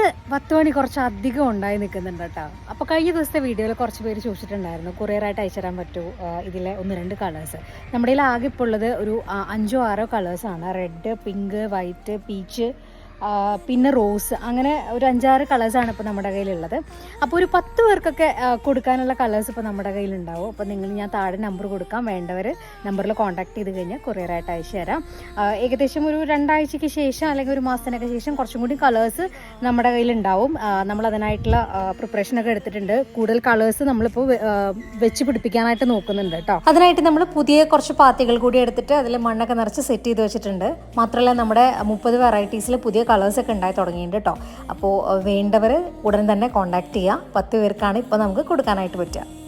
10 മണി കുറച്ച് അധികം ഉണ്ടായി നിൽക്കുന്നുണ്ട് കേട്ടോ. അപ്പോൾ കഴിഞ്ഞ ദിവസത്തെ വീഡിയോയിൽ കുറച്ച് പേര് ചോദിച്ചിട്ടുണ്ടായിരുന്നു കൊറിയറായിട്ട് അയച്ചു തരാൻ പറ്റുമോ ഇതിലെ 1-2 കളേഴ്സ്. നമ്മുടെ കയ്യിൽ ആകെ ഇപ്പോൾ ഉള്ളത് ഒരു 5-6 കളേഴ്സാണ്. റെഡ്, പിങ്ക്, വൈറ്റ്, പീച്ച്, പിന്നെ റോസ്, അങ്ങനെ ഒരു 5-6 കളേഴ്സാണ് ഇപ്പോൾ നമ്മുടെ കയ്യിലുള്ളത്. അപ്പോൾ ഒരു 10 പേർക്കൊക്കെ കൊടുക്കാനുള്ള കളേഴ്സ് ഇപ്പോൾ നമ്മുടെ കയ്യിലുണ്ടാവും. അപ്പോൾ ഞാൻ താഴെ നമ്പർ കൊടുക്കാം, വേണ്ടവർ നമ്പറിൽ കോൺടാക്ട് ചെയ്ത് കഴിഞ്ഞാൽ കൊറിയറായിട്ട് അയച്ചു തരാം. ഏകദേശം ഒരു 2 ആഴ്ചയ്ക്ക് ശേഷം അല്ലെങ്കിൽ ഒരു മാസത്തിനൊക്കെ ശേഷം കുറച്ചും കൂടി കളേഴ്സ് നമ്മുടെ കയ്യിലുണ്ടാവും. നമ്മൾ അതിനായിട്ടുള്ള പ്രിപ്പറേഷനൊക്കെ എടുത്തിട്ടുണ്ട്. കൂടുതൽ കളേഴ്സ് നമ്മളിപ്പോൾ വെച്ച് പിടിപ്പിക്കാനായിട്ട് നോക്കുന്നുണ്ട് കേട്ടോ. അതിനായിട്ട് നമ്മൾ പുതിയ കുറച്ച് പാത്തികൾ കൂടി എടുത്തിട്ട് അതിൽ മണ്ണൊക്കെ നിറച്ച് സെറ്റ് ചെയ്ത് വെച്ചിട്ടുണ്ട്. മാത്രമല്ല നമ്മുടെ 30 വെറൈറ്റീസിൽ പുതിയ കളേഴ്സൊക്കെ ഉണ്ടായി തുടങ്ങിയിട്ടുണ്ട് കേട്ടോ. അപ്പോൾ വേണ്ടവർ ഉടൻ തന്നെ കോൺടാക്ട് ചെയ്യുക. 10 പേർക്കാണ് ഇപ്പോൾ നമുക്ക് കൊടുക്കാനായിട്ട് പറ്റുക.